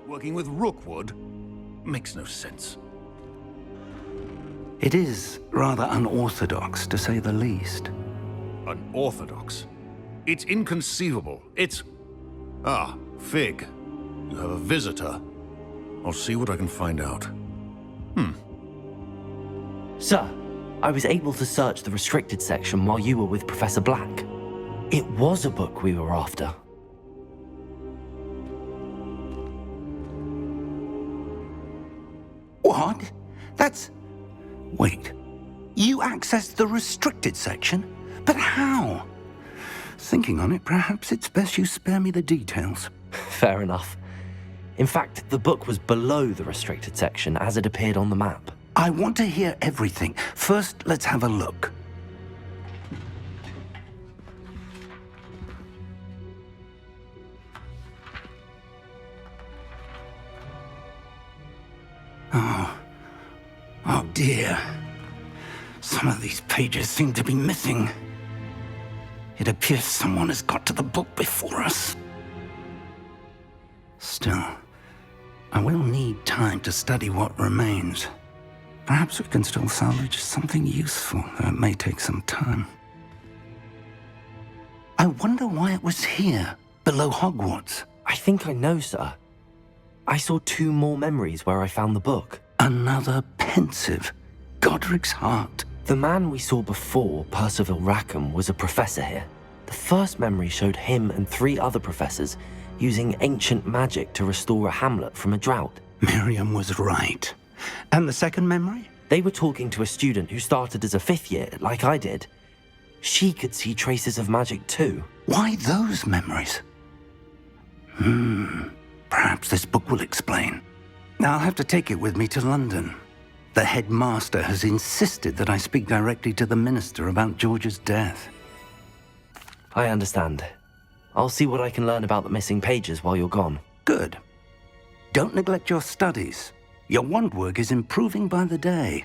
Working with Rookwood? Makes no sense. It is rather unorthodox, to say the least. Unorthodox? It's inconceivable. It's... Ah, Fig. You have a visitor. I'll see what I can find out. Sir, I was able to search the restricted section while you were with Professor Black. It was a book we were after. What? That's... Wait. You accessed the restricted section? But how? Thinking on it, perhaps it's best you spare me the details. Fair enough. In fact, the book was below the restricted section as it appeared on the map. I want to hear everything. First, let's have a look. Oh dear. Some of these pages seem to be missing. It appears someone has got to the book before us. Still, I will need time to study what remains. Perhaps we can still salvage something useful, though it may take some time. I wonder why it was here, below Hogwarts. I think I know, sir. I saw 2 more memories where I found the book. Another pensive. Godric's heart. The man we saw before, Percival Rackham, was a professor here. The first memory showed him and 3 other professors using ancient magic to restore a hamlet from a drought. Miriam was right. And the second memory? They were talking to a student who started as a 5th year, like I did. She could see traces of magic too. Why those memories? Perhaps this book will explain. I'll have to take it with me to London. The headmaster has insisted that I speak directly to the minister about George's death. I understand. I'll see what I can learn about the missing pages while you're gone. Good. Don't neglect your studies. Your wand work is improving by the day.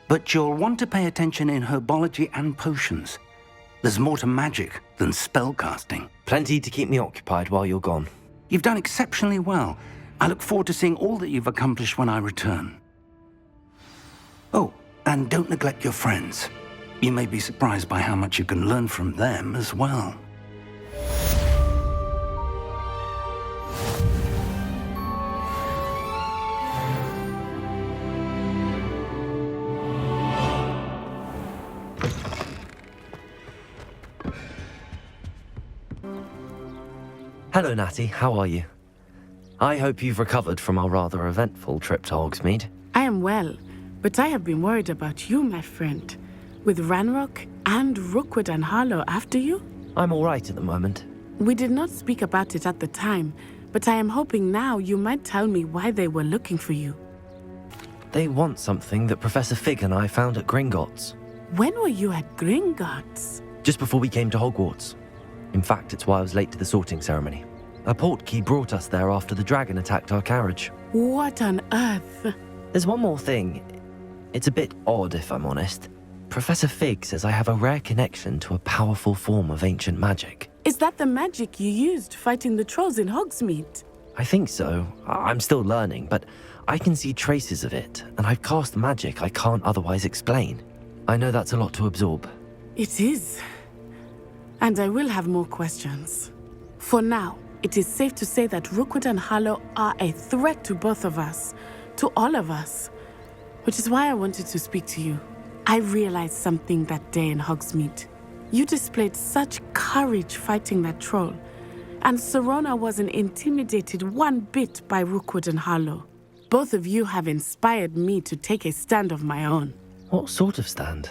But you'll want to pay attention in herbology and potions. There's more to magic than spellcasting. Plenty to keep me occupied while you're gone. You've done exceptionally well. I look forward to seeing all that you've accomplished when I return. Oh, and don't neglect your friends. You may be surprised by how much you can learn from them as well. Hello, Natty. How are you? I hope you've recovered from our rather eventful trip to Hogsmeade. I am well, but I have been worried about you, my friend. With Ranrock and Rookwood and Harlow after you? I'm all right at the moment. We did not speak about it at the time, but I am hoping now you might tell me why they were looking for you. They want something that Professor Fig and I found at Gringotts. When were you at Gringotts? Just before we came to Hogwarts. In fact, it's why I was late to the sorting ceremony. A portkey brought us there after the dragon attacked our carriage. What on earth? There's one more thing. It's a bit odd, if I'm honest. Professor Fig says I have a rare connection to a powerful form of ancient magic. Is that the magic you used fighting the trolls in Hogsmeade? I think so. I'm still learning, but I can see traces of it, and I've cast magic I can't otherwise explain. I know that's a lot to absorb. It is. And I will have more questions. For now, it is safe to say that Rookwood and Harlow are a threat to both of us, to all of us, which is why I wanted to speak to you. I realized something that day in Hogsmeade. You displayed such courage fighting that troll, and Serona wasn't intimidated one bit by Rookwood and Harlow. Both of you have inspired me to take a stand of my own. What sort of stand?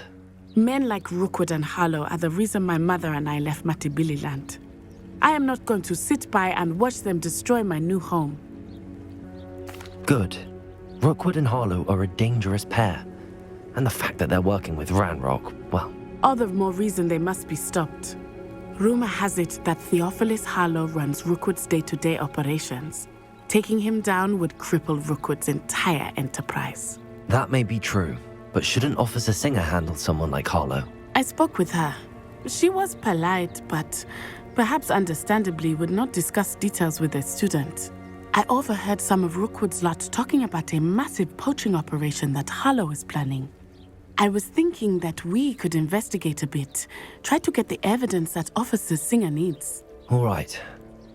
Men like Rookwood and Harlow are the reason my mother and I left Matabeleland. I am not going to sit by and watch them destroy my new home. Good. Rookwood and Harlow are a dangerous pair. And the fact that they're working with Ranrock, well... All the more reason they must be stopped. Rumor has it that Theophilus Harlow runs Rookwood's day-to-day operations. Taking him down would cripple Rookwood's entire enterprise. That may be true, but shouldn't Officer Singer handle someone like Harlow? I spoke with her. She was polite, but perhaps understandably would not discuss details with a student. I overheard some of Rookwood's lot talking about a massive poaching operation that Harlow is planning. I was thinking that we could investigate a bit, try to get the evidence that Officer Singer needs. All right,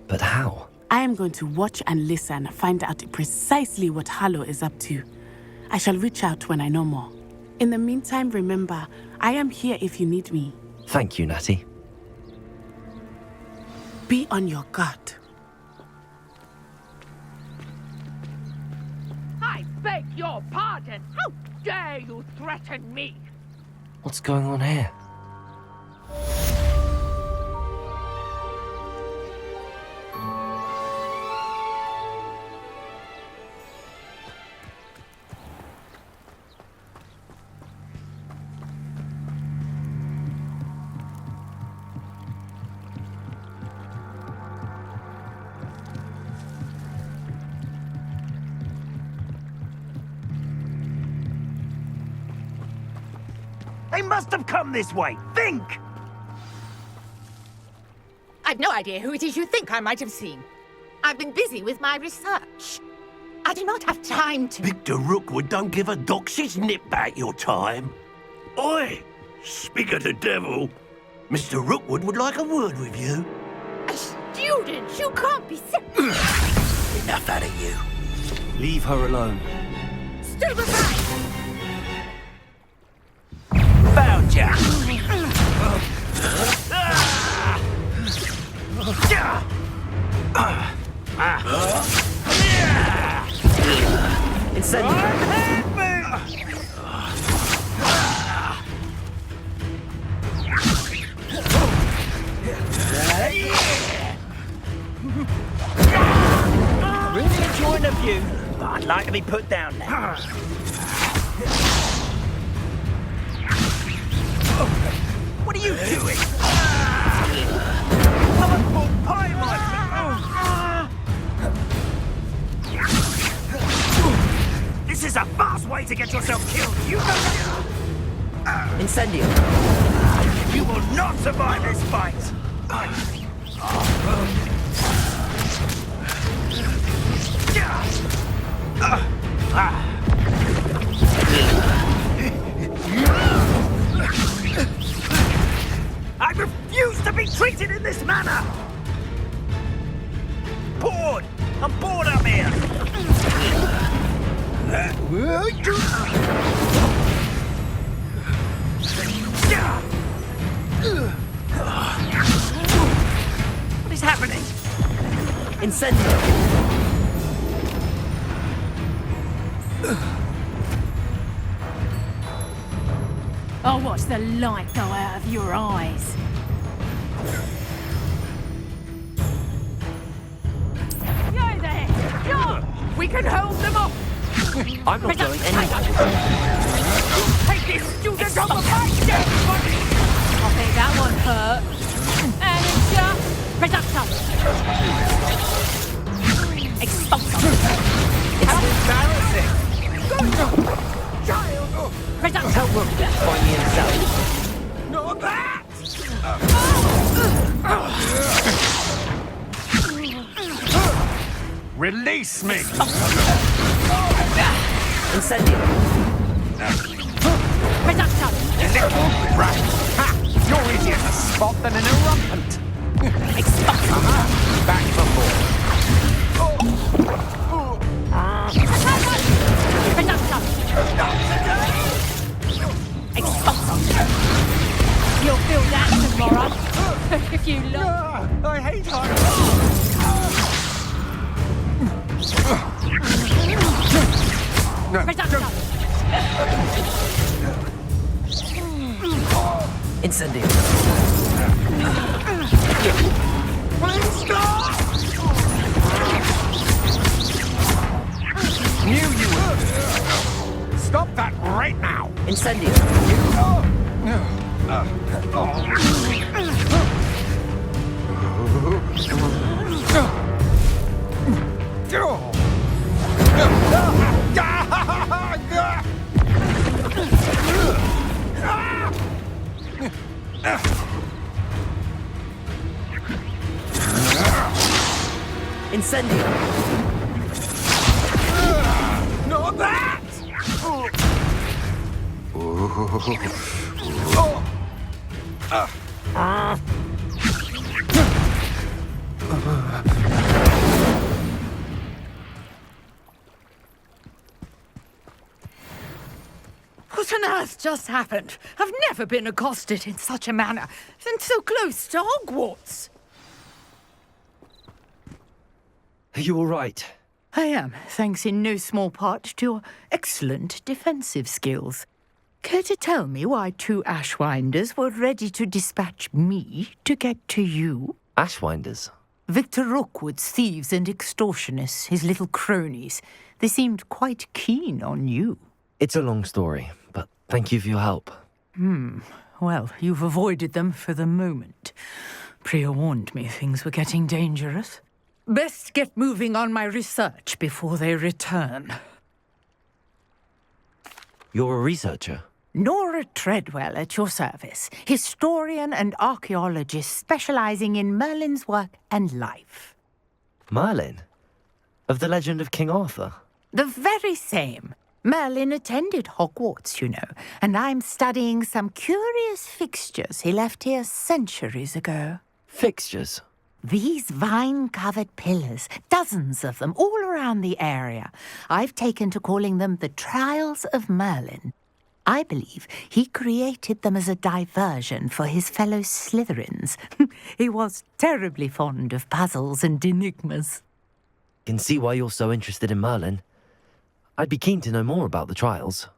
but how? I am going to watch and listen, find out precisely what Harlow is up to. I shall reach out when I know more. In the meantime, remember, I am here if you need me. Thank you, Natty. Be on your guard. I beg your pardon. How dare you threaten me? What's going on here? They must have come this way. Think! I've no idea who it is you think I might have seen. I've been busy with my research. I do not have time to... Victor Rookwood don't give a doxy's nip back your time. Oi! Speak of the devil. Mr. Rookwood would like a word with you. A student? You can't be... Enough out of you. Leave her alone. Stupefy! Found ya! Really enjoying the view, but I'd like to be put down now. What are you doing? Colourful pie, my friend. This is a fast way to get yourself killed. You know. Incendio. You will not survive this fight. I refuse to be treated in this manner! Bored! I'm bored up here! What is happening? Incendio. I'll watch the light go out of your eyes. Yo there! Yo! We can hold them off! I'm not going anywhere. Take this student off of my dead body! I think that one hurt. And it's just... Reducto! Expulso! How embarrassing! Child! Reducto! Tell Rookwood to find me himself. Not that! Release me! Incendio. Reducto! Little rat! Ha! You're easier to spot than an irrumpent! Expulso! Back for more! Reducto! Expulso! You'll feel that tomorrow. If you look. I hate her! Reducto! Incendio. Knew you would! Stop that right now! Incendio. Incendio. What on earth just happened? I've never been accosted in such a manner, and so close to Hogwarts. Are you all right? I am, thanks in no small part to your excellent defensive skills. Care to tell me why 2 Ashwinders were ready to dispatch me to get to you? Ashwinders? Victor Rookwood's thieves and extortionists, his little cronies. They seemed quite keen on you. It's a long story, but thank you for your help. Well, you've avoided them for the moment. Priya warned me things were getting dangerous. Best get moving on my research before they return. You're a researcher? Nora Treadwell at your service, historian and archaeologist specializing in Merlin's work and life. Merlin? Of the legend of King Arthur? The very same. Merlin attended Hogwarts, you know, and I'm studying some curious fixtures he left here centuries ago. Fixtures? These vine-covered pillars, dozens of them, all around the area. I've taken to calling them the Trials of Merlin. I believe he created them as a diversion for his fellow Slytherins. He was terribly fond of puzzles and enigmas. Can see why you're so interested in Merlin. I'd be keen to know more about the trials.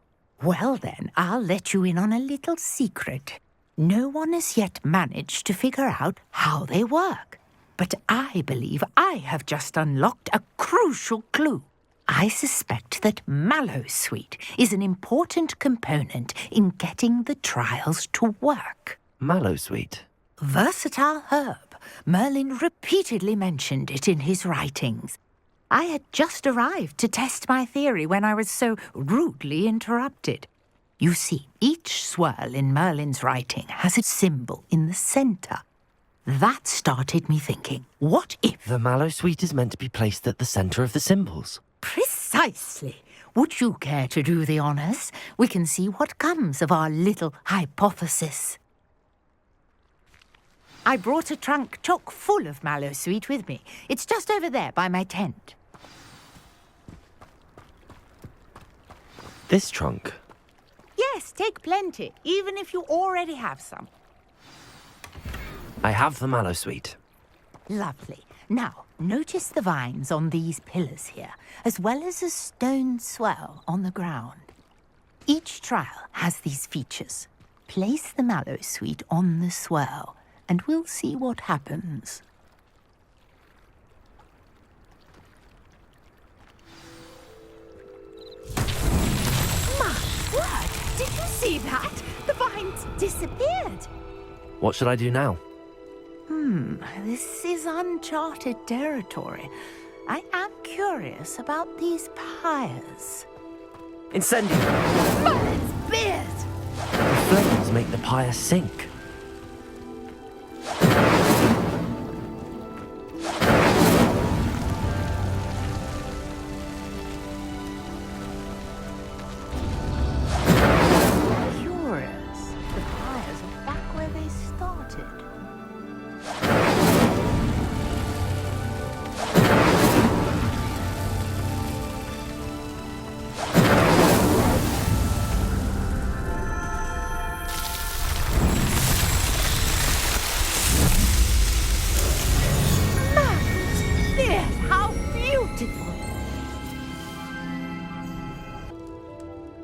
Well then, I'll let you in on a little secret. No one has yet managed to figure out how they work. But I believe I have just unlocked a crucial clue. I suspect that Mallowsweet is an important component in getting the trials to work. Mallowsweet? Versatile herb. Merlin repeatedly mentioned it in his writings. I had just arrived to test my theory when I was so rudely interrupted. You see, each swirl in Merlin's writing has a symbol in the centre. That started me thinking, what if... The Mallowsweet is meant to be placed at the centre of the symbols. Precisely. Would you care to do the honours? We can see what comes of our little hypothesis. I brought a trunk chock full of Mallowsweet with me. It's just over there by my tent. This trunk? Yes, take plenty, even if you already have some. I have the Mallowsweet. Lovely. Now, notice the vines on these pillars here, as well as a stone swell on the ground. Each trial has these features. Place the Mallowsweet on the swell, and we'll see what happens. My word! Did you see that? The vines disappeared. What should I do now? This is uncharted territory. I am curious about these pyres. Incendio! Merlin's beard! The flames make the pyre sink. Curious. The pyres are back where they started. How beautiful!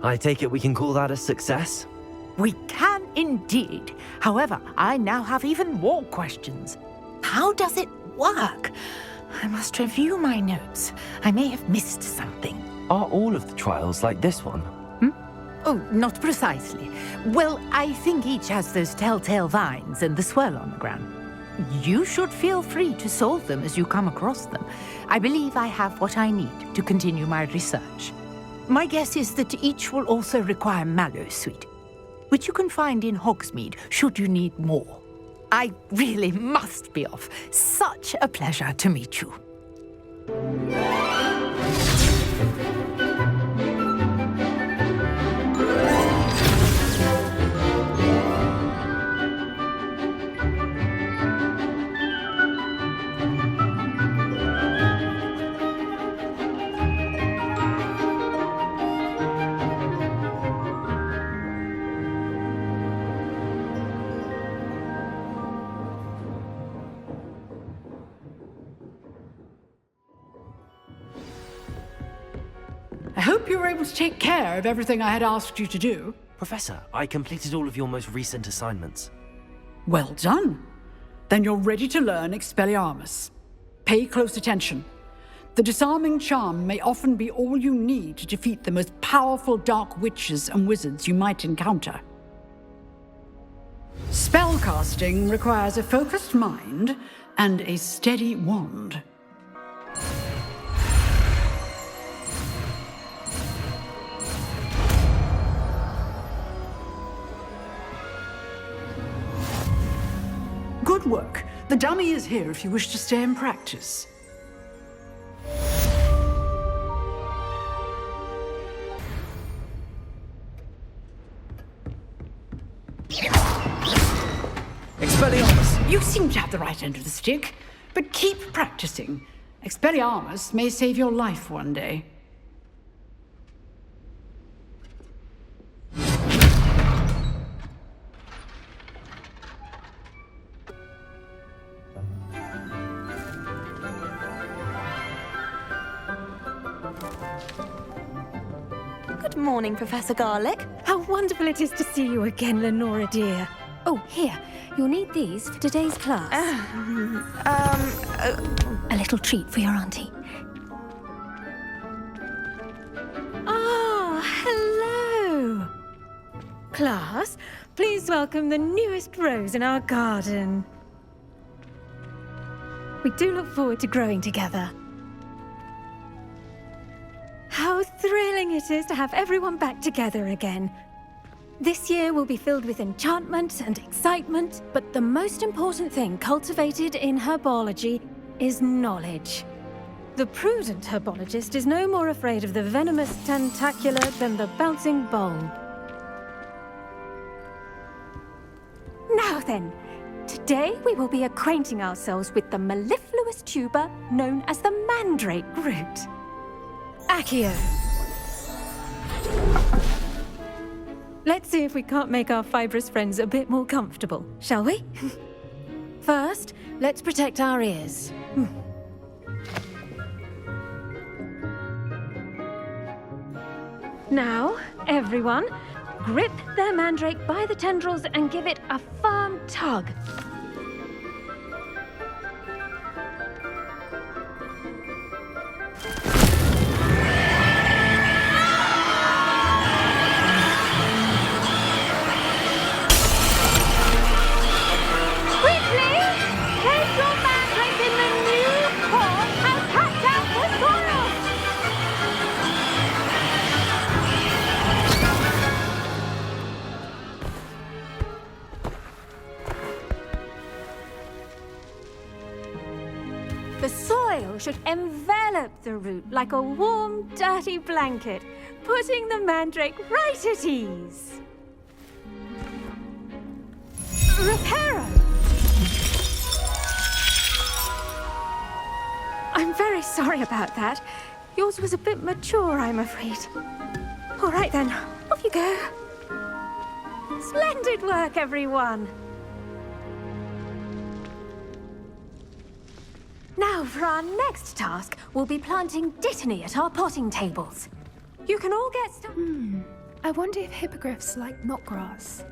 I take it we can call that a success? We can indeed. However, I now have even more questions. How does it work? I must review my notes. I may have missed something. Are all of the trials like this one? Oh, not precisely. Well, I think each has those telltale vines and the swirl on the ground. You should feel free to solve them as you come across them. I believe I have what I need to continue my research. My guess is that each will also require Mallowsweet, which you can find in Hogsmeade should you need more. I really must be off. Such a pleasure to meet you. hope you were able to take care of everything I had asked you to do. Professor, I completed all of your most recent assignments. Well done. Then you're ready to learn Expelliarmus. Pay close attention. The disarming charm may often be all you need to defeat the most powerful dark witches and wizards you might encounter. Spellcasting requires a focused mind and a steady wand. Good work. The dummy is here if you wish to stay and practice. Expelliarmus! You seem to have the right end of the stick, but keep practicing. Expelliarmus may save your life one day. Good morning, Professor Garlick. How wonderful it is to see you again, Lenora dear. Oh, here. You'll need these for today's class. A little treat for your auntie. Ah, hello. Class, please welcome the newest rose in our garden. We do look forward to growing together. How thrilling it is to have everyone back together again. This year will be filled with enchantment and excitement, but the most important thing cultivated in herbology is knowledge. The prudent herbologist is no more afraid of the venomous tentacular than the bouncing bulb. Now then, today we will be acquainting ourselves with the mellifluous tuber known as the mandrake root. Accio. Let's see if we can't make our fibrous friends a bit more comfortable, shall we? First, let's protect our ears. Now, everyone, grip their mandrake by the tendrils and give it a firm tug. The soil should envelop the root like a warm, dirty blanket, putting the mandrake right at ease. Reparo! I'm very sorry about that. Yours was a bit mature, I'm afraid. All right then, off you go. Splendid work, everyone! Now, for our next task, we'll be planting dittany at our potting tables. You can all get some... I wonder if hippogriffs like knotgrass.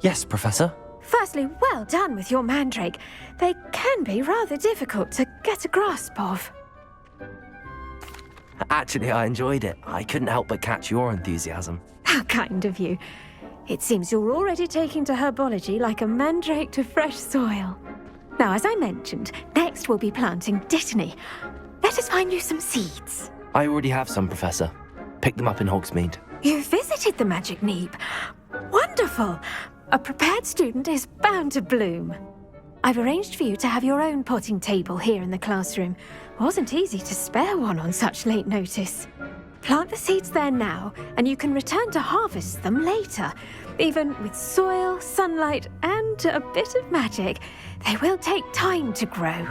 Yes, Professor. Firstly, well done with your mandrake. They can be rather difficult to get a grasp of. Actually, I enjoyed it. I couldn't help but catch your enthusiasm. How kind of you. It seems you're already taking to herbology like a mandrake to fresh soil. Now, as I mentioned, next we'll be planting dittany. Let us find you some seeds. I already have some, Professor. Picked them up in Hogsmeade. You visited the Magic Neep. Wonderful! A prepared student is bound to bloom. I've arranged for you to have your own potting table here in the classroom. Wasn't easy to spare one on such late notice. Plant the seeds there now, and you can return to harvest them later. Even with soil, sunlight, and a bit of magic, they will take time to grow.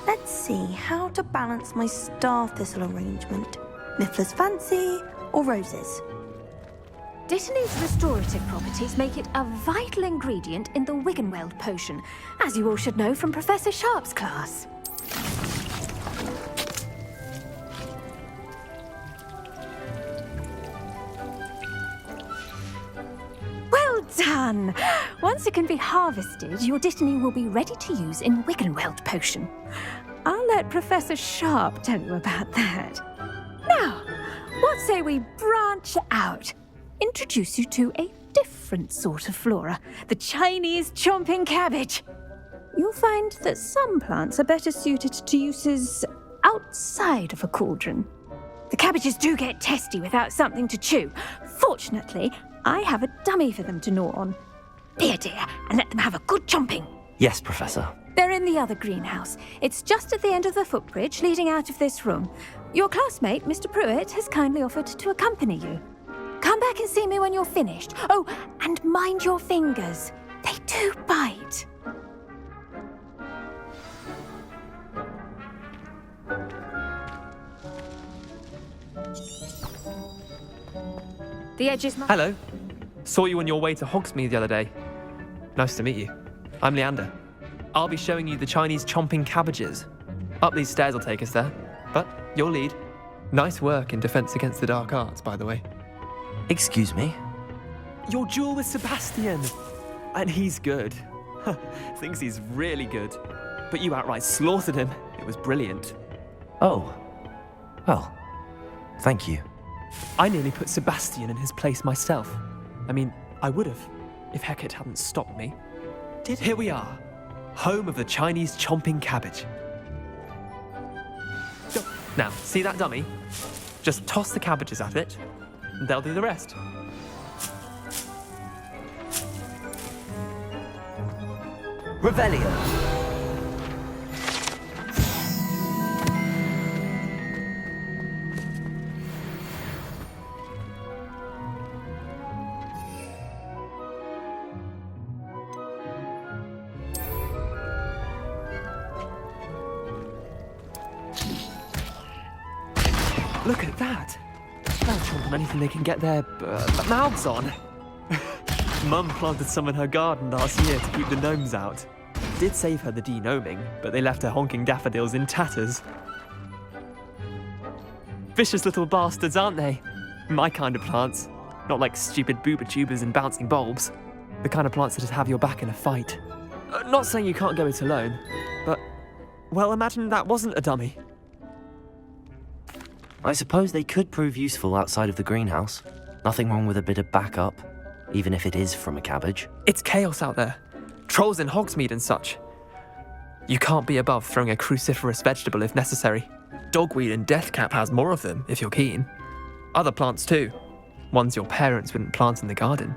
Let's see how to balance my star thistle arrangement. Niffler's fancy or roses? Dittany's restorative properties make it a vital ingredient in the Wiggenweld potion, as you all should know from Professor Sharp's class. fun. Once it can be harvested, your Dittany will be ready to use in Wiggenweld potion. I'll let Professor Sharp tell you about that. Now, what say we branch out? Introduce you to a different sort of flora, the Chinese chomping cabbage. You'll find that some plants are better suited to uses outside of a cauldron. The cabbages do get testy without something to chew. Fortunately, I have a dummy for them to gnaw on. Here, dear, and let them have a good chomping. Yes, Professor. They're in the other greenhouse. It's just at the end of the footbridge leading out of this room. Your classmate, Mr. Pruitt, has kindly offered to accompany you. Come back and see me when you're finished. Oh, and mind your fingers. They do bite. The edge is... Hello. Saw you on your way to Hogsmeade the other day. Nice to meet you. I'm Leander. I'll be showing you the Chinese chomping cabbages. Up these stairs will take us there, but you'll lead. Nice work in Defense Against the Dark Arts, by the way. Excuse me? Your duel with Sebastian. And he's good. Thinks he's really good. But you outright slaughtered him. It was brilliant. Oh. Well, thank you. I nearly put Sebastian in his place myself. I mean, I would have, if Hecate hadn't stopped me. Here we are, home of the Chinese chomping cabbage. Now, see that dummy? Just toss the cabbages at it, and they'll do the rest. Revelio. Look at that! They'll chomp on anything they can get their mouths on. Mum planted some in her garden last year to keep the gnomes out. Did save her the de-gnoming, but they left her honking daffodils in tatters. Vicious little bastards, aren't they? My kind of plants. Not like stupid booba tubers and bouncing bulbs. The kind of plants that just have your back in a fight. Not saying you can't go it alone, but... well, imagine that wasn't a dummy. I suppose they could prove useful outside of the greenhouse. Nothing wrong with a bit of backup, even if it is from a cabbage. It's chaos out there. Trolls in Hogsmeade and such. You can't be above throwing a cruciferous vegetable if necessary. Dogweed and deathcap has more of them, if you're keen. Other plants too. Ones your parents wouldn't plant in the garden.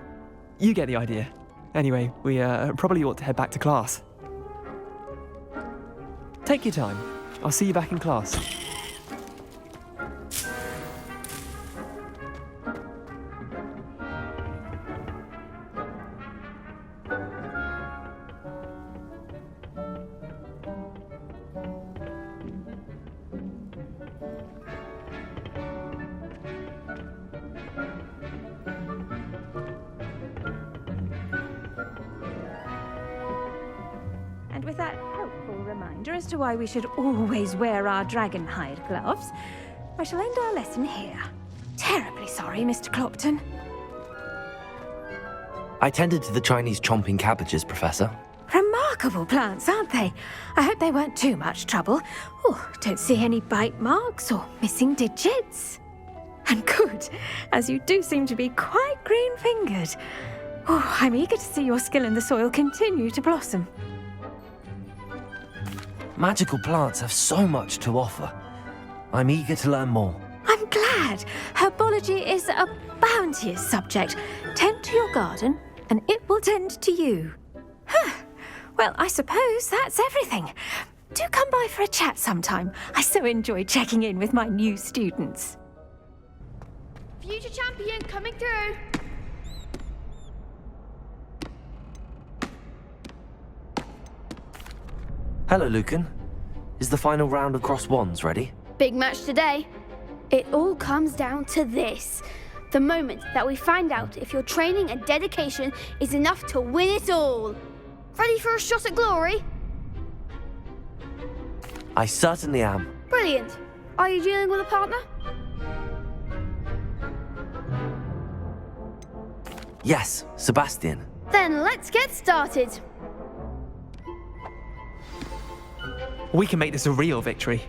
You get the idea. Anyway, we probably ought to head back to class. Take your time. I'll see you back in class. With that helpful reminder as to why we should always wear our dragon-hide gloves, I shall end our lesson here. Terribly sorry, Mr. Clopton. I tended to the Chinese chomping cabbages, Professor. Remarkable plants, aren't they? I hope they weren't too much trouble. Oh, don't see any bite marks or missing digits. And good, as you do seem to be quite green-fingered. Oh, I'm eager to see your skill in the soil continue to blossom. Magical plants have so much to offer. I'm eager to learn more. I'm glad. Herbology is a bounteous subject. Tend to your garden, and it will tend to you. Huh. Well, I suppose that's everything. Do come by for a chat sometime. I so enjoy checking in with my new students. Future champion coming through. Hello, Lucan. Is the final round of Cross Wands ready? Big match today. It all comes down to this. The moment that we find out if your training and dedication is enough to win it all. Ready for a shot at glory? I certainly am. Brilliant. Are you dealing with a partner? Yes, Sebastian. Then let's get started. We can make this a real victory.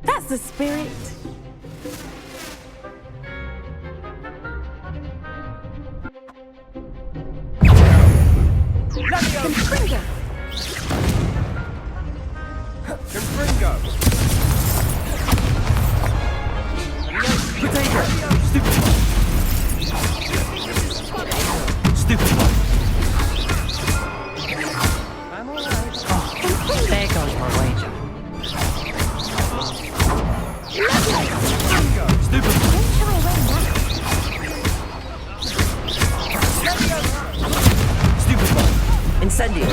That's the spirit. Confringo! Confringo! Potato! Stupid one! I'm alright. There goes my wager. Stupid one! Stupid one! Incendio!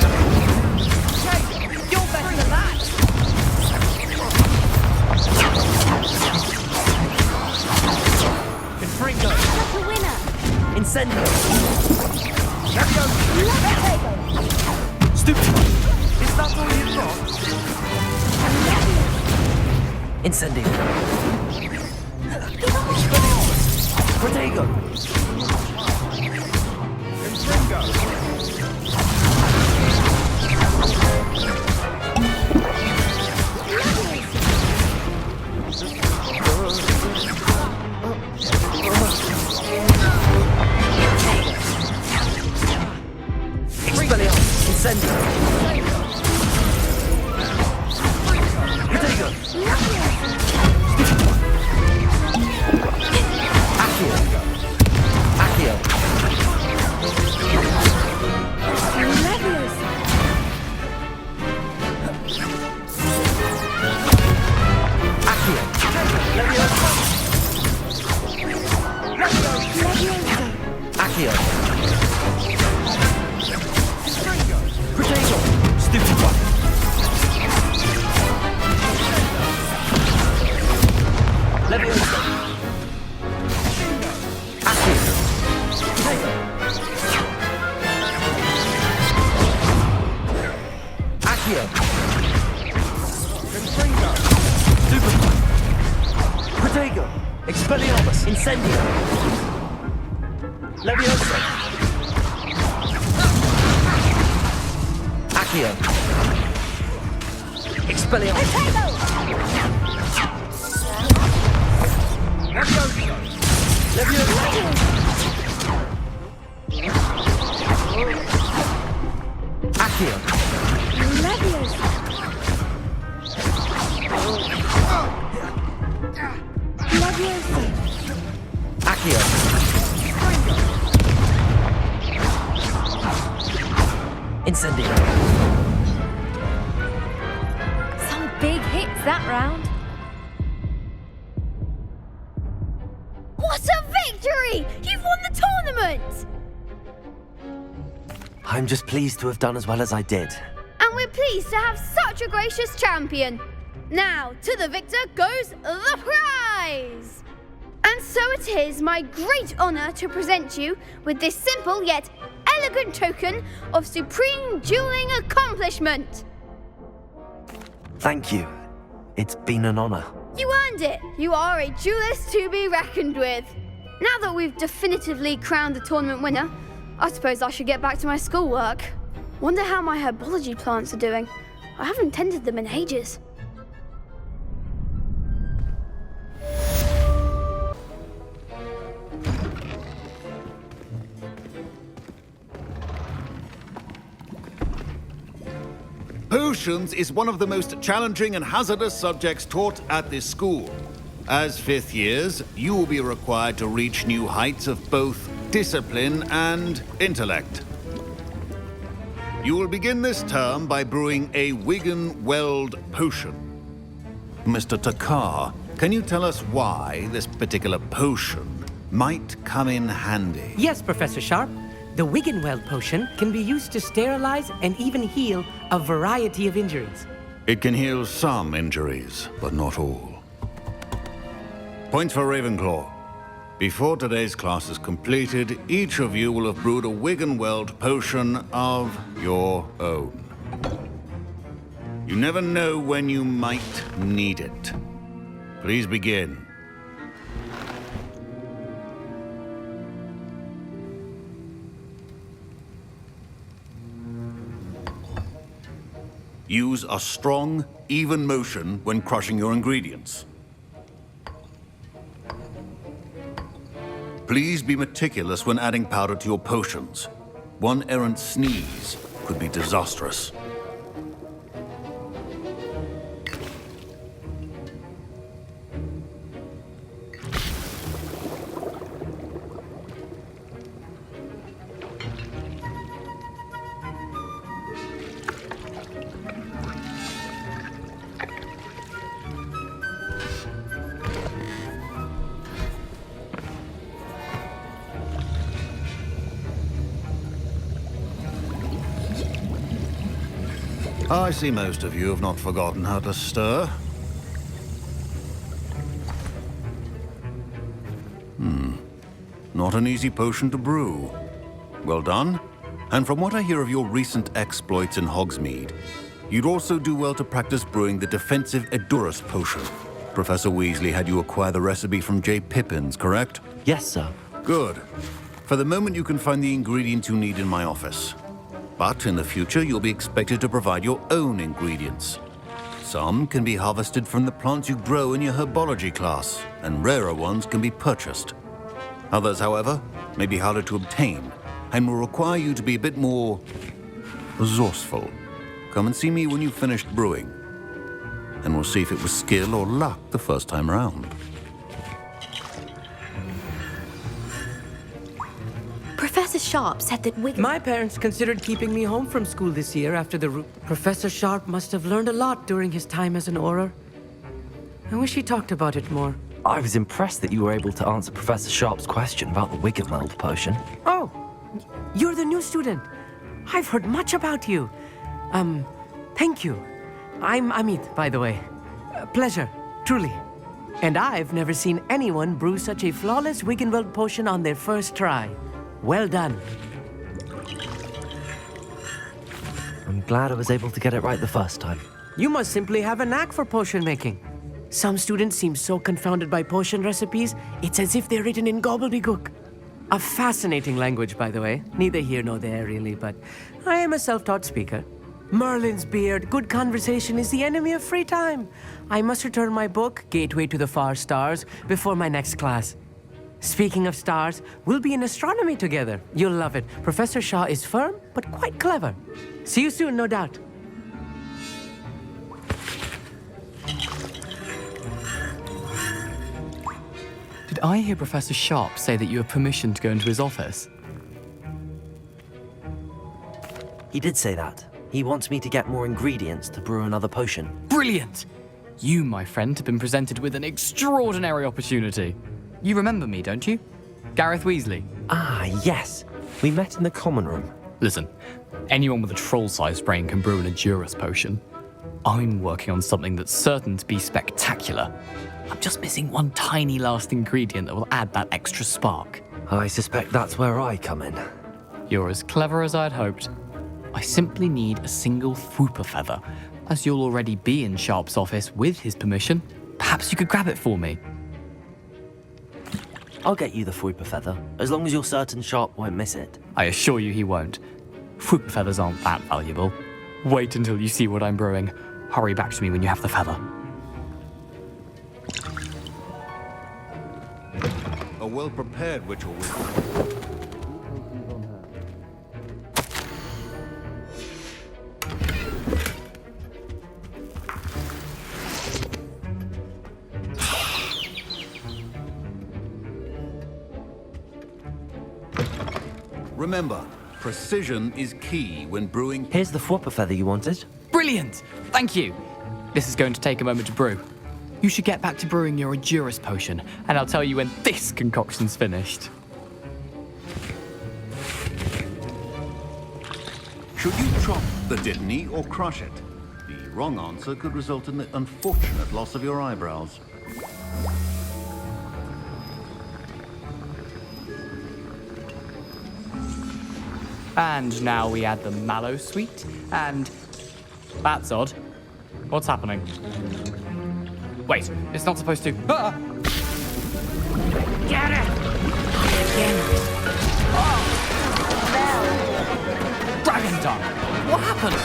You're better than that! Confringo! That's a winner. Incendio! Potato. Stupid one! Is that all you've got? Incendio! Protego! Confringo! Expelliarmus! Incendio! Protego! Stupid one! Accio! Accio! Accio! Accio! Protego! Stupid one! Leviosa! Accio! Protego! Accio! Confringo! Stupid one! Protego! Expelliarmus! Incendio! Leviosa! Accio! Expelliarmus! Leviosa! Accio! Accio! Incendio! Some big hits that round. What a victory! You've won the tournament! I'm just pleased to have done as well as I did. And we're pleased to have such a gracious champion. Now, to the victor goes the prize! And so it is my great honour to present you with this simple yet elegant token of supreme dueling accomplishment. Thank you. It's been an honor. You earned it. You are a duelist to be reckoned with. Now that we've definitively crowned the tournament winner, I suppose I should get back to my schoolwork. Wonder how my herbology plants are doing. I haven't tended them in ages. Potions is one of the most challenging and hazardous subjects taught at this school. As fifth years, you will be required to reach new heights of both discipline and intellect. You will begin this term by brewing a Wigan-Weld potion. Mr. Takar, can you tell us why this particular potion might come in handy? Yes, Professor Sharp. The Wigan-Weld potion can be used to sterilize and even heal a variety of injuries. It can heal some injuries, but not all. Points for Ravenclaw. Before today's class is completed, each of you will have brewed a Wigan-Weld potion of your own. You never know when you might need it. Please begin. Use a strong, even motion when crushing your ingredients. Please be meticulous when adding powder to your potions. One errant sneeze could be disastrous. I see most of you have not forgotten how to stir. Not an easy potion to brew. Well done. And from what I hear of your recent exploits in Hogsmeade, you'd also do well to practice brewing the defensive Edurus potion. Professor Weasley had you acquire the recipe from J. Pippins, correct? Yes, sir. Good. For the moment, you can find the ingredients you need in my office. But in the future, you'll be expected to provide your own ingredients. Some can be harvested from the plants you grow in your herbology class, and rarer ones can be purchased. Others, however, may be harder to obtain, and will require you to be a bit more resourceful. Come and see me when you've finished brewing, and we'll see if it was skill or luck the first time around. Professor Sharp said that Wiggin... My parents considered keeping me home from school this year after the... Professor Sharp must have learned a lot during his time as an Auror. I wish he talked about it more. I was impressed that you were able to answer Professor Sharp's question about the Wiggenweld potion. Oh, you're the new student. I've heard much about you. Thank you. I'm Amit, by the way. Pleasure, truly. And I've never seen anyone brew such a flawless Wiggenweld potion on their first try. Well done. I'm glad I was able to get it right the first time. You must simply have a knack for potion making. Some students seem so confounded by potion recipes, it's as if they're written in gobbledygook. A fascinating language, by the way. Neither here nor there, really, but I am a self-taught speaker. Merlin's beard, good conversation is the enemy of free time. I must return my book, Gateway to the Far Stars, before my next class. Speaking of stars, we'll be in astronomy together. You'll love it. Professor Shaw is firm, but quite clever. See you soon, no doubt. Did I hear Professor Sharp say that you have permission to go into his office? He did say that. He wants me to get more ingredients to brew another potion. Brilliant! You, my friend, have been presented with an extraordinary opportunity. You remember me, don't you? Gareth Weasley. Ah, yes. We met in the common room. Listen, anyone with a troll-sized brain can brew an Edurus potion. I'm working on something that's certain to be spectacular. I'm just missing one tiny last ingredient that will add that extra spark. I suspect that's where I come in. You're as clever as I'd hoped. I simply need a single Fwooper feather. As you'll already be in Sharp's office with his permission, perhaps you could grab it for me. I'll get you the Fwooper feather, as long as you're certain Sharp won't miss it. I assure you he won't. Fwooper feathers aren't that valuable. Wait until you see what I'm brewing. Hurry back to me when you have the feather. A well-prepared ritual. Remember, precision is key when brewing. Here's the Fwooper feather you wanted. Brilliant! Thank you. This is going to take a moment to brew. You should get back to brewing your Edurus potion, and I'll tell you when this concoction's finished. Should you chop the Dittany or crush it? The wrong answer could result in the unfortunate loss of your eyebrows. And now we add the mallow sweet, and... That's odd. What's happening? Wait, it's not supposed to... Ah! Get it! Dragon Dung! What happened?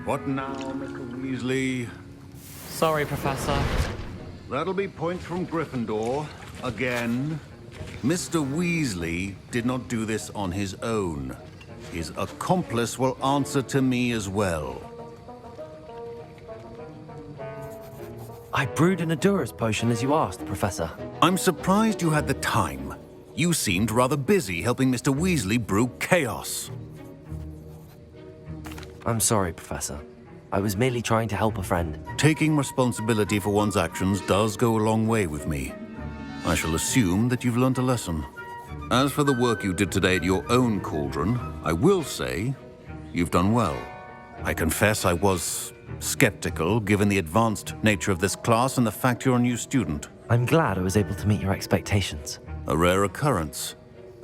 What now, Mr. Weasley? Sorry, Professor. That'll be points from Gryffindor. Again. Mr. Weasley did not do this on his own. His accomplice will answer to me as well. I brewed an Adura's potion as you asked, Professor. I'm surprised you had the time. You seemed rather busy helping Mr. Weasley brew chaos. I'm sorry, Professor. I was merely trying to help a friend. Taking responsibility for one's actions does go a long way with me. I shall assume that you've learnt a lesson. As for the work you did today at your own cauldron, I will say you've done well. I confess I was skeptical, given the advanced nature of this class and the fact you're a new student. I'm glad I was able to meet your expectations. A rare occurrence.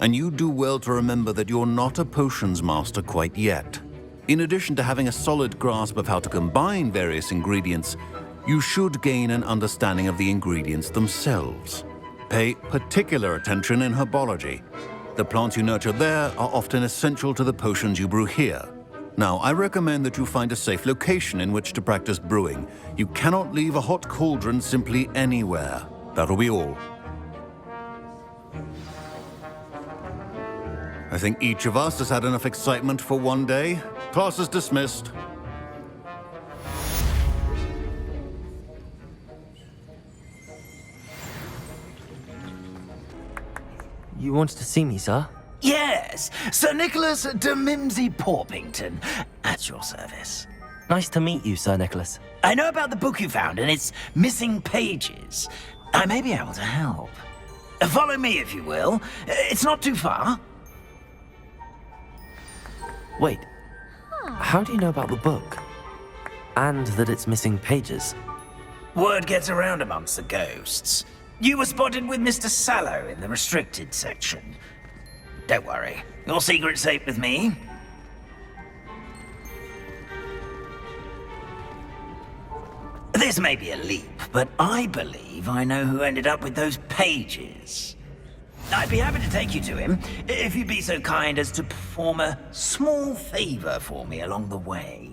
And you do well to remember that you're not a potions master quite yet. In addition to having a solid grasp of how to combine various ingredients, you should gain an understanding of the ingredients themselves. Pay particular attention in herbology. The plants you nurture there are often essential to the potions you brew here. Now, I recommend that you find a safe location in which to practice brewing. You cannot leave a hot cauldron simply anywhere. That'll be all. I think each of us has had enough excitement for one day. Class is dismissed. You wanted to see me, sir? Yes, Sir Nicholas de Mimsy Porpington, at your service. Nice to meet you, Sir Nicholas. I know about the book you found and its missing pages. I may be able to help. Follow me, if you will. It's not too far. Wait, how do you know about the book? And that it's missing pages? Word gets around amongst the ghosts. You were spotted with Mr. Sallow in the restricted section. Don't worry, your secret's safe with me. This may be a leap, but I believe I know who ended up with those pages. I'd be happy to take you to him, if you'd be so kind as to perform a small favor for me along the way.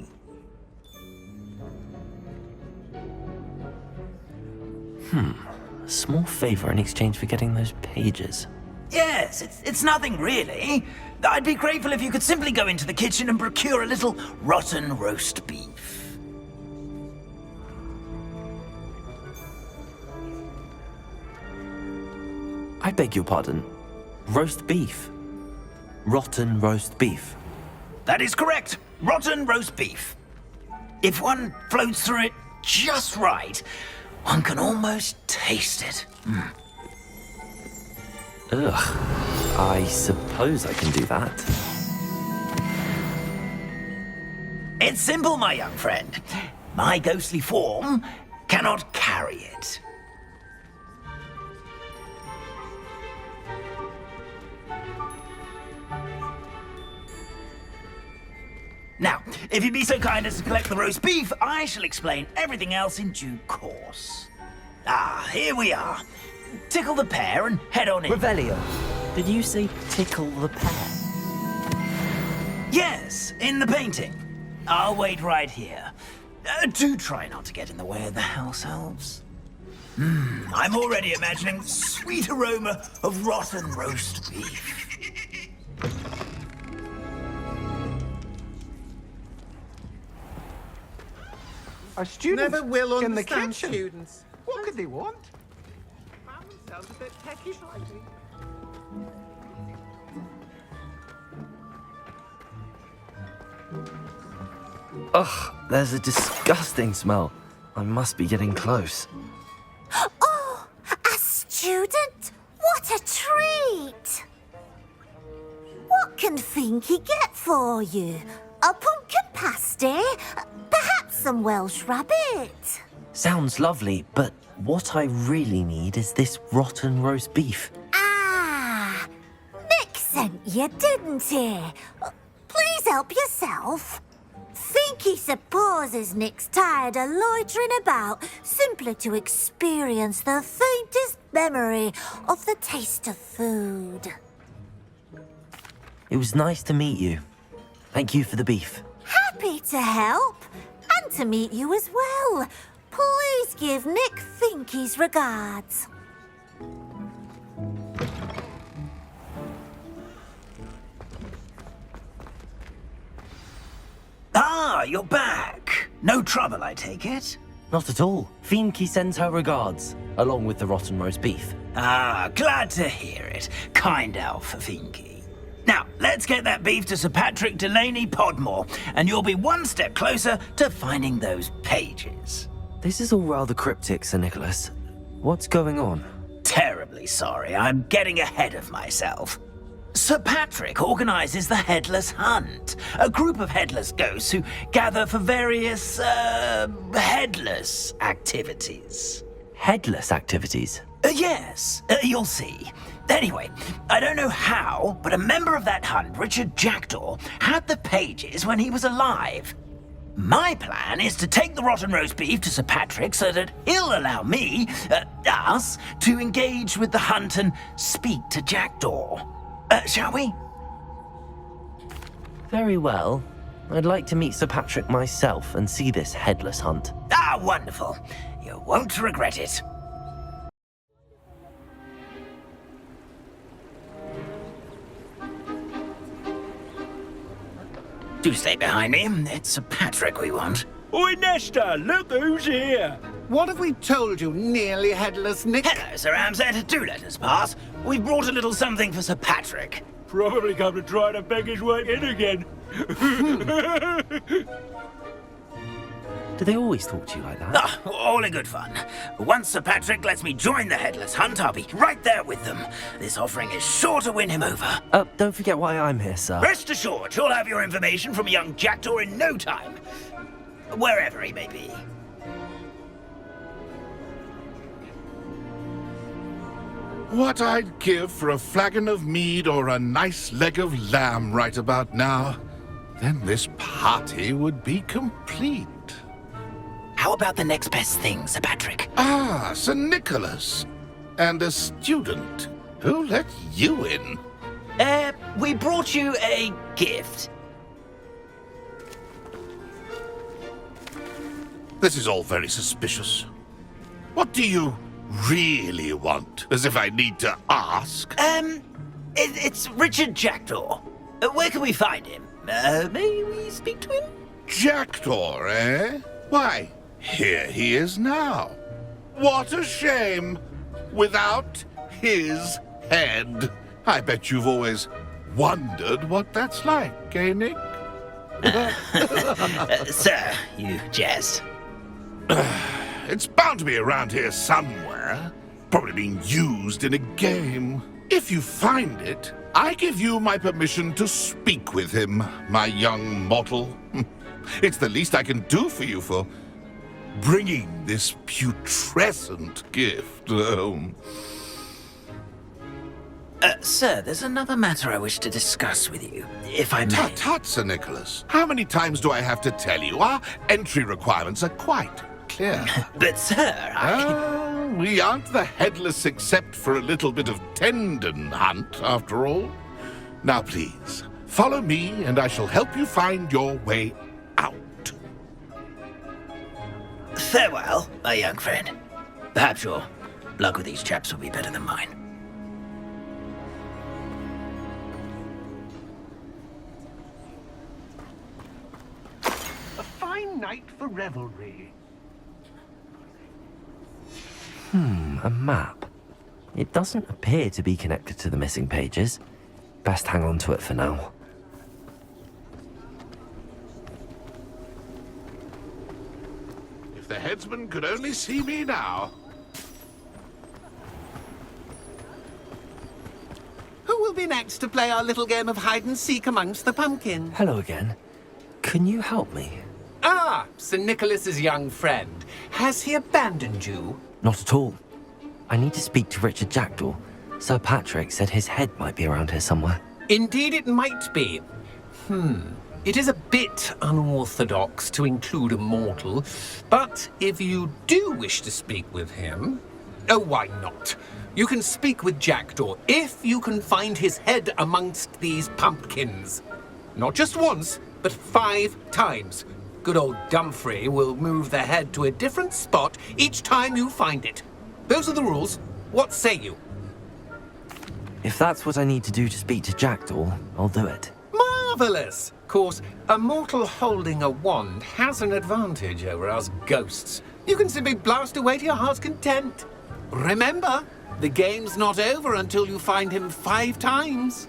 A small favor in exchange for getting those pages. Yes, it's nothing really. I'd be grateful if you could simply go into the kitchen and procure a little rotten roast beef. I beg your pardon. Roast beef. Rotten roast beef. That is correct. Rotten roast beef. If one floats through it just right, one can almost taste it. Ugh. I suppose I can do that. It's simple, my young friend. My ghostly form cannot carry it. Now, if you'd be so kind as to collect the roast beef, I shall explain everything else in due course. Ah, here we are. Tickle the pear and head on in. Revelio, did you say tickle the pear? Yes, in the painting. I'll wait right here. Do try not to get in the way of the house elves. I'm already imagining the sweet aroma of rotten roast beef. A student Never will in the understand kitchen. students. What could they want? Sounds a bit peckish, lately. Ugh, there's a disgusting smell. I must be getting close. Oh, a student? What a treat! What can Finky get for you? A pumpkin pasty? Perhaps some Welsh rabbit? Sounds lovely, but what I really need is this rotten roast beef. Ah, Nick sent you, didn't he? Please help yourself. Finky supposes Nick's tired of loitering about simply to experience the faintest memory of the taste of food. It was nice to meet you. Thank you for the beef. Happy to help and to meet you as well. Please give Nick Finky's regards. Ah, you're back. No trouble, I take it? Not at all. Finky sends her regards, along with the rotten roast beef. Ah, glad to hear it. Kind elf, Finky. Now, let's get that beef to Sir Patrick Delaney Podmore, and you'll be one step closer to finding those pages. This is all rather cryptic, Sir Nicholas. What's going on? Terribly sorry, I'm getting ahead of myself. Sir Patrick organizes the Headless Hunt, a group of headless ghosts who gather for various, headless activities. Headless activities? Yes, you'll see. Anyway, I don't know how, but a member of that hunt, Richard Jackdaw, had the pages when he was alive. My plan is to take the rotten roast beef to Sir Patrick so that he'll allow me, us, to engage with the hunt and speak to Jackdaw. Shall we? Very well. I'd like to meet Sir Patrick myself and see this headless hunt. Ah, wonderful. You won't regret it. Do stay behind me. It's Sir Patrick we want. Oi, Nesta, look who's here. What have we told you, nearly headless Nick? Hello, Sir Ramsett. Do let us pass. We've brought a little something for Sir Patrick. Probably come to try to beg his way in again. Do they always talk to you like that? Ah, all in good fun. Once Sir Patrick lets me join the Headless Hunt, I'll be right there with them. This offering is sure to win him over. Don't forget why I'm here, sir. Rest assured, you'll have your information from young Jackdaw in no time. Wherever he may be. What I'd give for a flagon of mead or a nice leg of lamb right about now. Then this party would be complete. How about the next best thing, Sir Patrick? Ah, Sir Nicholas. And a student. Who let you in? We brought you a gift. This is all very suspicious. What do you really want? As if I need to ask. It's Richard Jackdaw. Where can we find him? May we speak to him? Jackdaw, eh? Why, here he is now. What a shame. Without his head. I bet you've always wondered what that's like, eh, Nick? Sir, you jest. It's bound to be around here somewhere. Probably being used in a game. If you find it, I give you my permission to speak with him, my young mortal. It's the least I can do for you for bringing this putrescent gift home. Sir, there's another matter I wish to discuss with you, if I may. Tut, tut, Sir Nicholas. How many times do I have to tell you? Our entry requirements are quite clear. But, sir, we aren't the Headless except for a little bit of tendon hunt, after all. Now, please, follow me, and I shall help you find your way out. Farewell, my young friend. Perhaps your luck with these chaps will be better than mine. A fine night for revelry. A map. It doesn't appear to be connected to the missing pages. Best hang on to it for now. If the headsman could only see me now. Who will be next to play our little game of hide-and-seek amongst the pumpkins? Hello again. Can you help me? Ah, Sir Nicholas's young friend. Has he abandoned you? Not at all. I need to speak to Richard Jackdaw. Sir Patrick said his head might be around here somewhere. Indeed it might be. It is a bit unorthodox to include a mortal, but if you do wish to speak with him... Oh, why not? You can speak with Jackdaw if you can find his head amongst these pumpkins. Not just once, but 5 times. Good old Dumfrey will move the head to a different spot each time you find it. Those are the rules. What say you? If that's what I need to do to speak to Jackdaw, I'll do it. Marvellous! Of course, a mortal holding a wand has an advantage over us ghosts. You can simply blast away to your heart's content. Remember, the game's not over until you find him 5 times.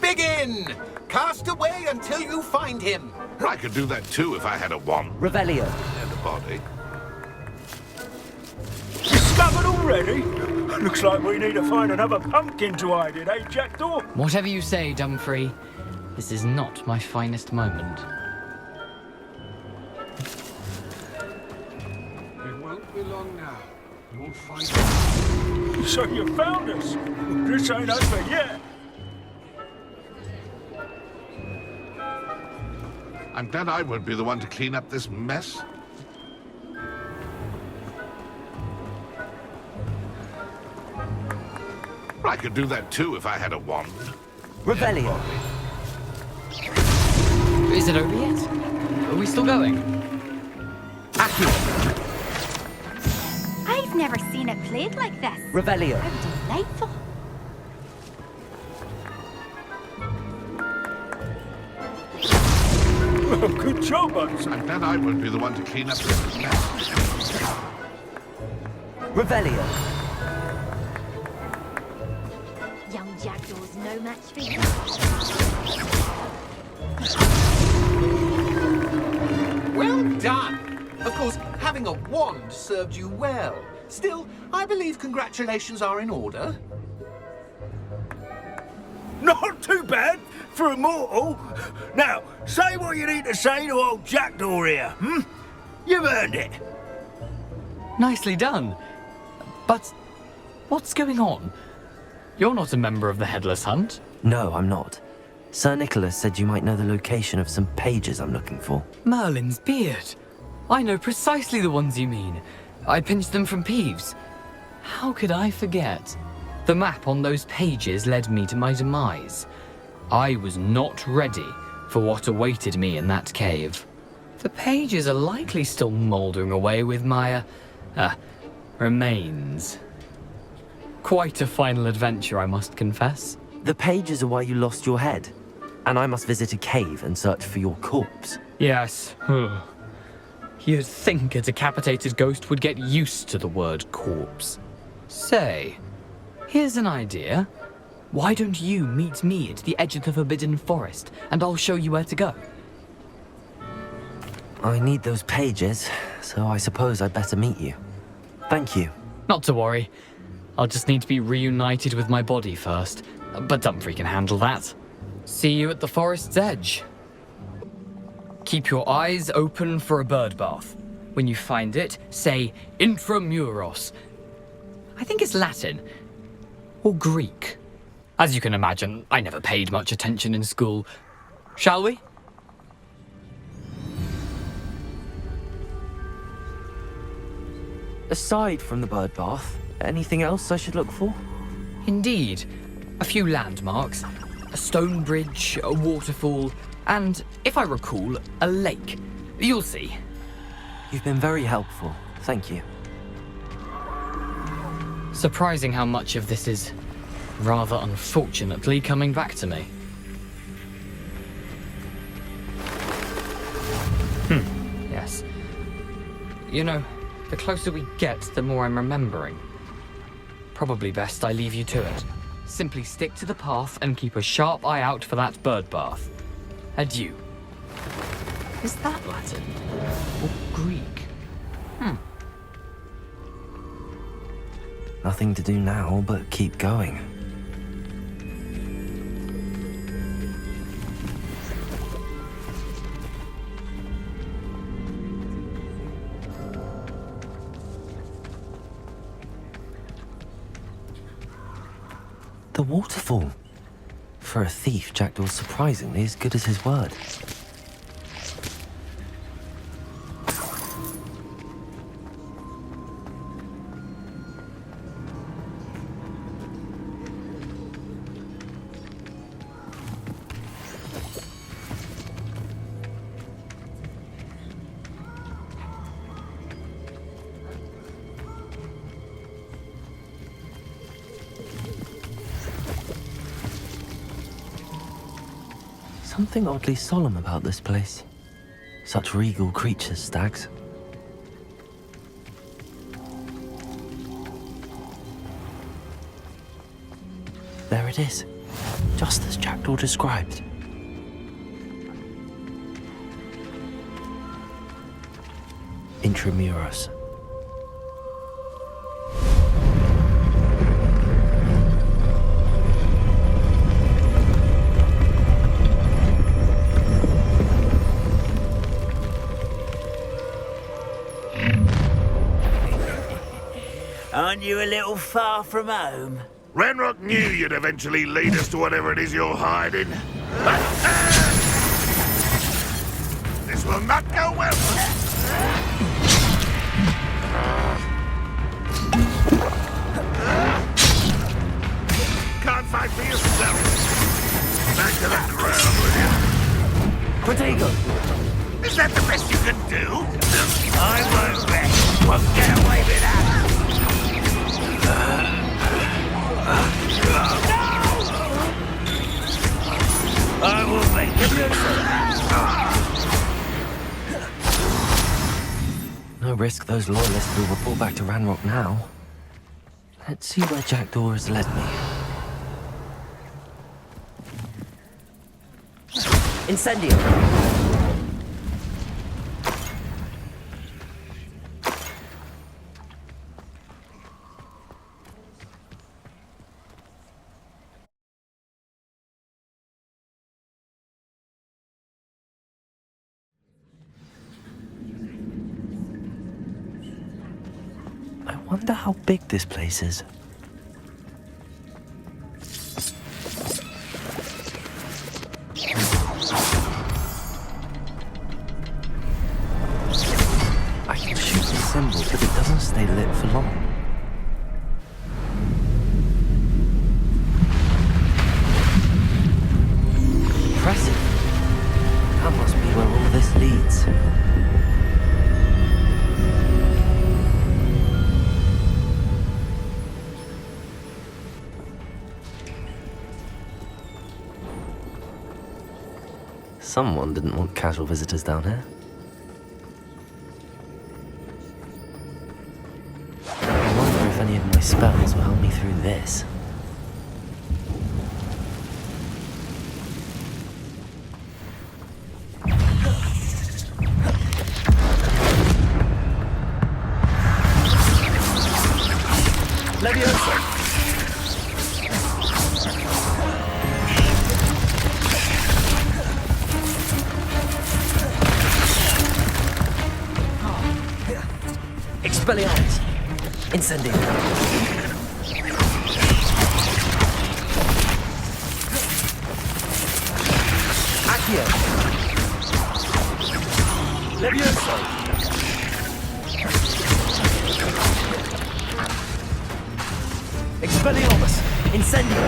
Begin! Cast away until you find him. I could do that too if I had a wand. Revelio. And a body. Discovered already? Looks like we need to find another pumpkin to hide in, eh, Jackdaw? Whatever you say, Dumfrey. This is not my finest moment. It won't be long now. You'll find it. So you found us? This ain't over yet. I'm glad I won't be the one to clean up this mess. I could do that too if I had a wand. Revelio. Is it over yet? Are we still going? I've never seen it played like this. Revelio. How delightful. Good job, Bunsen. I'm glad I won't be the one to clean up this mess. Revelio. Young Jackdaw's no match for you. Well done! Of course, having a wand served you well. Still, I believe congratulations are in order. Not too bad for a mortal. Now, say what you need to say to old Jackdaw here, hmm? You've earned it. Nicely done. But what's going on? You're not a member of the Headless Hunt. No, I'm not. Sir Nicholas said you might know the location of some pages I'm looking for. Merlin's beard. I know precisely the ones you mean. I pinched them from Peeves. How could I forget? The map on those pages led me to my demise. I was not ready for what awaited me in that cave. The pages are likely still mouldering away with my, remains. Quite a final adventure, I must confess. The pages are why you lost your head, and I must visit a cave and search for your corpse. Yes. You'd think a decapitated ghost would get used to the word corpse. Say, here's an idea. Why don't you meet me at the edge of the Forbidden Forest, and I'll show you where to go? I need those pages, so I suppose I'd better meet you. Thank you. Not to worry. I'll just need to be reunited with my body first, but Dumfrey can handle that. See you at the forest's edge. Keep your eyes open for a bird bath. When you find it, say intramuros. I think it's Latin. Or Greek. As you can imagine, I never paid much attention in school. Shall we? Aside from the bird bath, anything else I should look for? Indeed. A few landmarks. A stone bridge, a waterfall, and, if I recall, a lake. You'll see. You've been very helpful. Thank you. Surprising how much of this is, rather unfortunately, coming back to me. Yes. You know, the closer we get, the more I'm remembering. Probably best I leave you to it. Simply stick to the path and keep a sharp eye out for that bird bath. Adieu. Is that Latin? Or Greek? Nothing to do now but keep going. The waterfall. For a thief, Jackdaw's surprisingly as good as his word. something oddly solemn about this place. Such regal creatures, stags. There it is, just as Jackdaw described. Intramuros. Aren't you a little far from home? Ranrock knew you'd eventually lead us to whatever it is you're hiding. This will not go well. Can't fight for yourself. Back to the ground with you. Protego! Is that the best you can do? I won't rest. Won't get away with that. I will make it. No risk those loyalists will report back to Ranrock now. Let's see where Jackdaw has led me. Incendio! I wonder how big this place is. I can shoot the symbol, but it doesn't stay lit for long. Impressive. That must be where all this leads. Someone didn't want casual visitors down here. I wonder if any of my spells will help me through this. Leviosa! Expelliarmus! Incendio! Accio! Levioso! Expelliarmus! Incendio!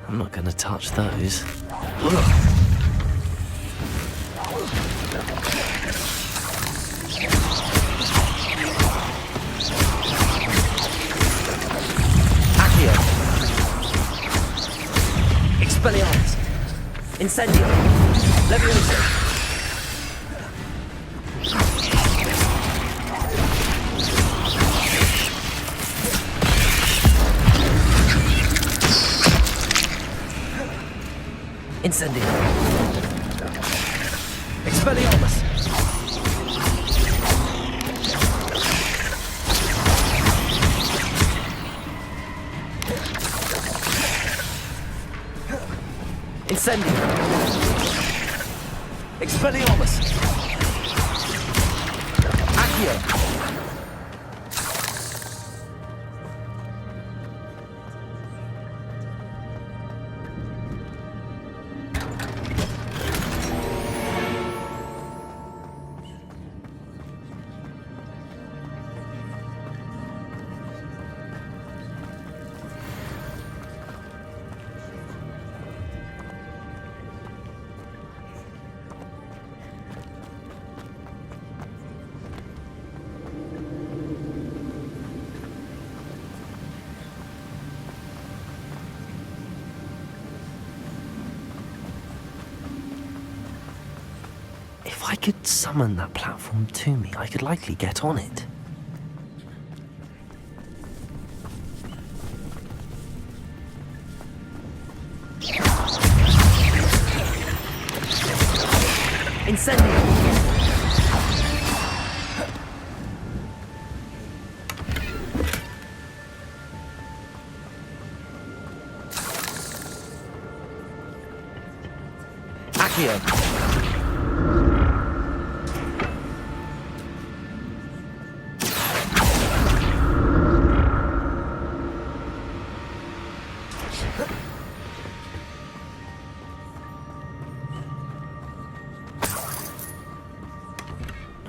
I'm not gonna touch those. Accio! Expelliarmus! Incendio! Levioso! Incendio! Expelliarmus! Incendio! Expelliarmus! Accio! If I could summon that platform to me, I could likely get on it. Incendio! Accio!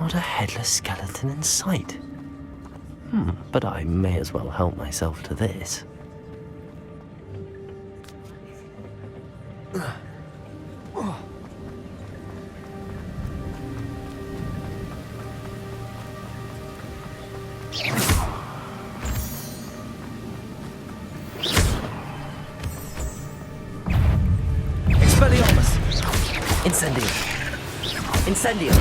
Not a headless skeleton in sight. But I may as well help myself to this. Expelliarmus! Incendio! Incendio!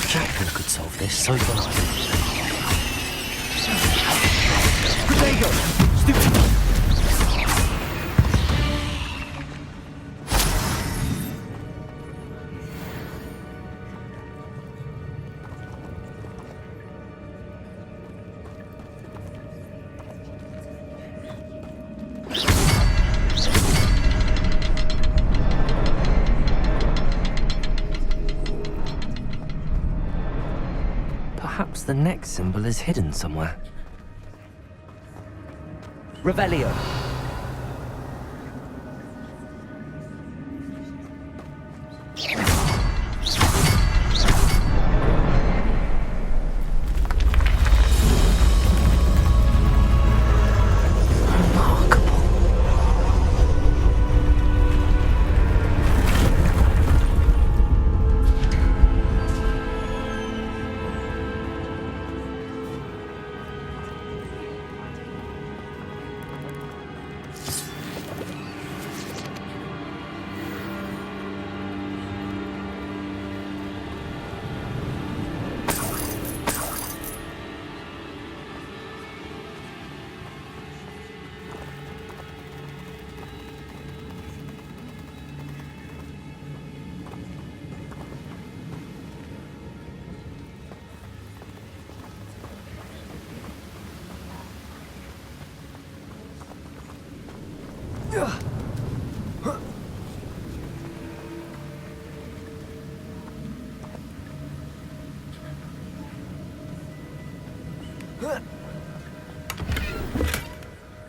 Jackal could solve this so well. Protego! Stupid! Perhaps the next symbol is hidden somewhere. Revelio.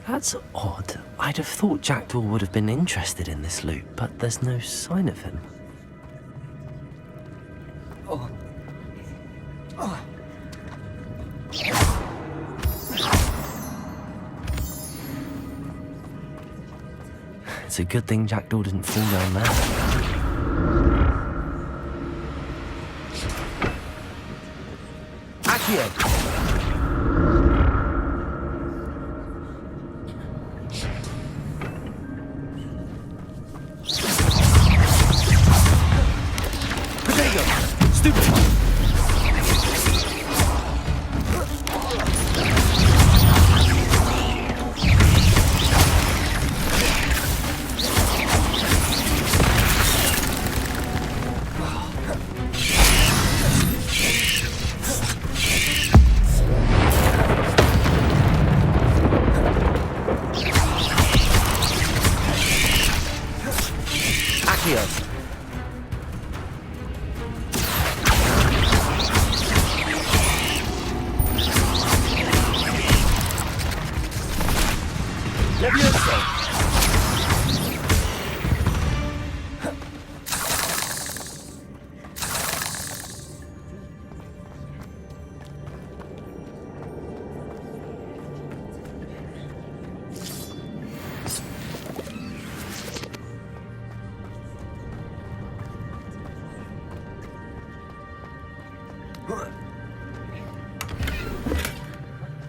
That's odd. I'd have thought Jackdaw would have been interested in this loot, but there's no sign of him. It's a good thing Jackdaw didn't fall down there. Accio!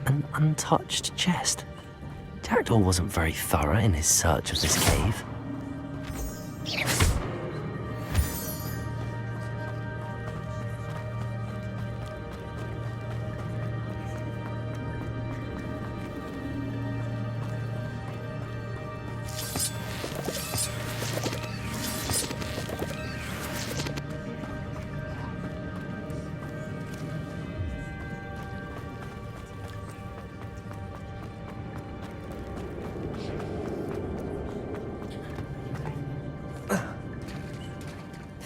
An untouched chest. Jackdaw wasn't very thorough in his search of this cave.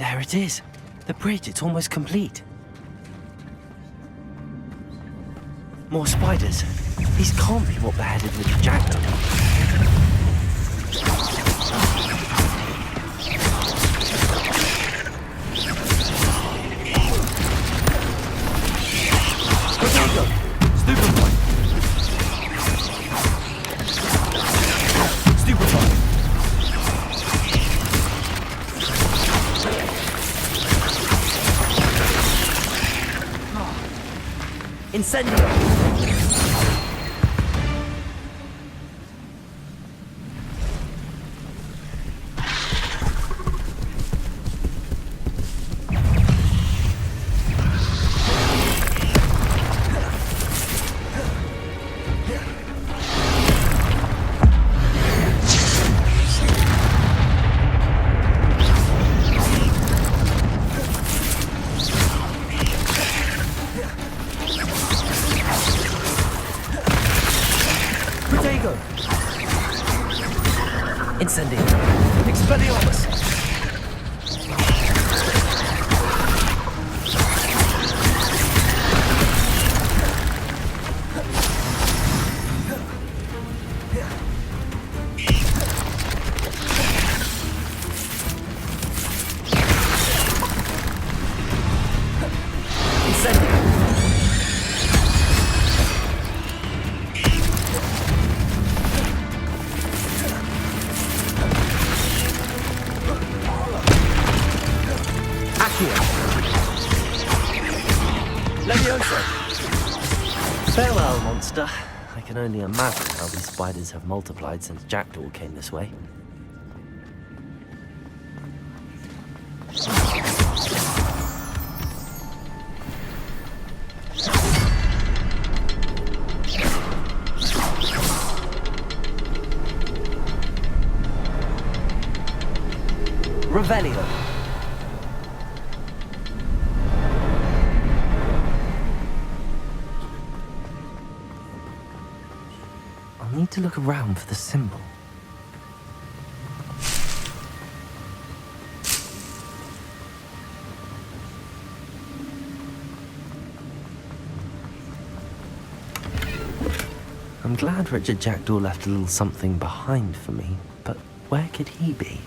There it is. The bridge, it's almost complete. More spiders. These can't be what beheaded Richard Jackdaw. Potato! Stupefy! Stupefy! Incendio! Incendio! Expelliarmus! Farewell, monster. I can only imagine how these spiders have multiplied since Jackdaw came this way. Revelio. I'll need to look around for the symbol. I'm glad Richard Jackdaw left a little something behind for me, but where could he be?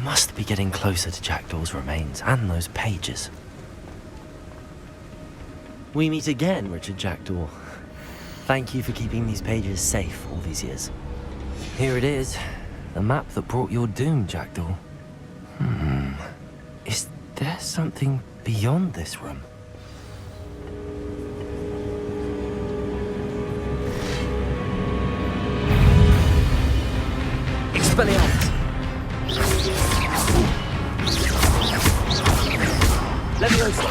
Must be getting closer to Jackdaw's remains and those pages. We meet again, Richard Jackdaw. Thank you for keeping these pages safe all these years. Here it is, the map that brought your doom, Jackdaw. Is there something beyond this room? Expelliarmus! Leviosa!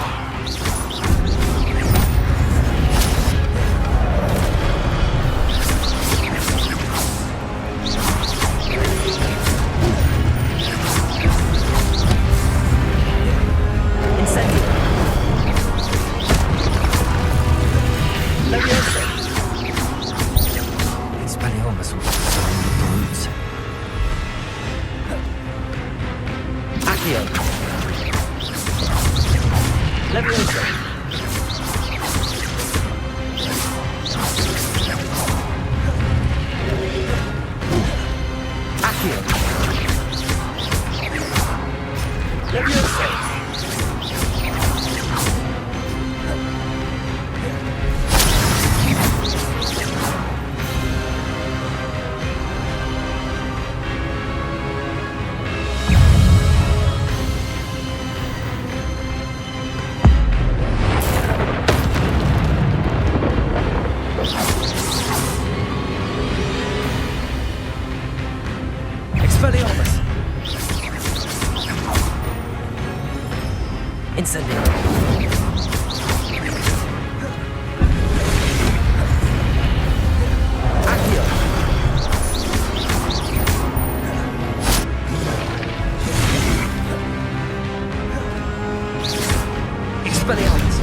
Incendio! Leviosa! Expelliarmus will surround the brutes. Accio! Leviosa! Accio! Leviosa! Expelliarmus!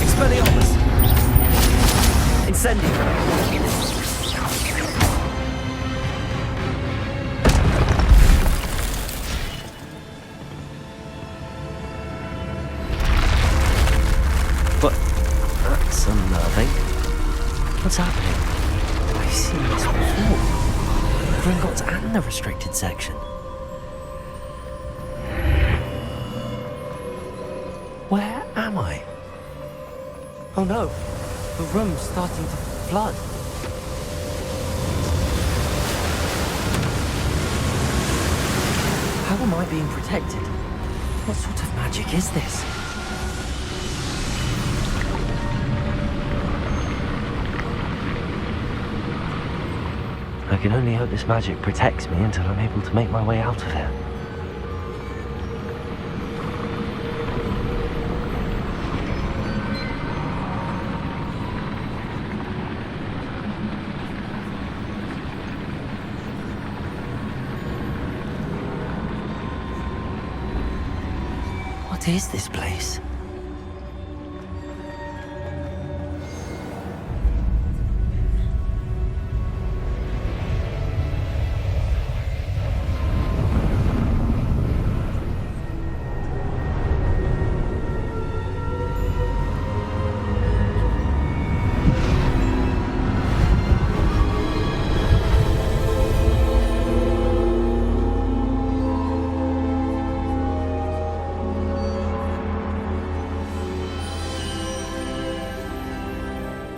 Expelliarmus! Incendio! But that's unnerving. What's happening? I've seen this before. Gringotts and the restricted section. Where am I? Oh no, the room's starting to flood. How am I being protected? What sort of magic is this? I can only hope this magic protects me until I'm able to make my way out of here. What is this place?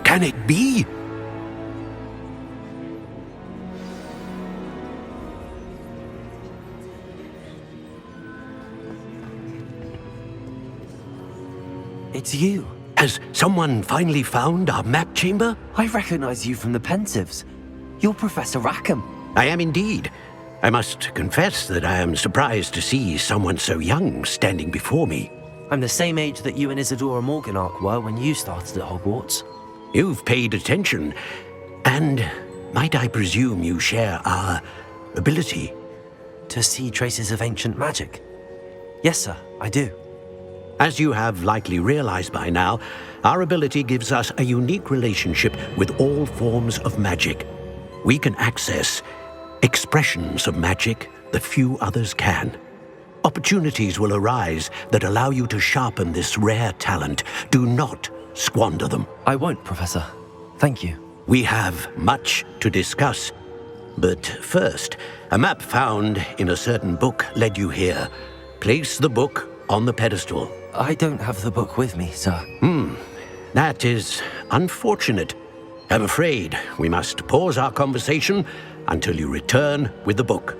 Can it be? It's you. Has someone finally found our map chamber? I recognize you from the Pensives. You're Professor Rackham. I am indeed. I must confess that I am surprised to see someone so young standing before me. I'm the same age that you and Isadora Morganach were when you started at Hogwarts. You've paid attention, and might I presume you share our ability? To see traces of ancient magic? Yes, sir, I do. As you have likely realized by now, our ability gives us a unique relationship with all forms of magic. We can access expressions of magic that few others can. Opportunities will arise that allow you to sharpen this rare talent. Do not squander them. I won't, Professor. Thank you. We have much to discuss. But first, a map found in a certain book led you here. Place the book on the pedestal. I don't have the book with me, sir. That is unfortunate. I'm afraid we must pause our conversation until you return with the book.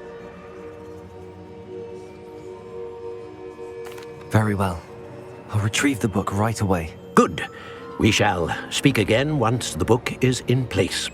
Very well. I'll retrieve the book right away. Good. We shall speak again once the book is in place.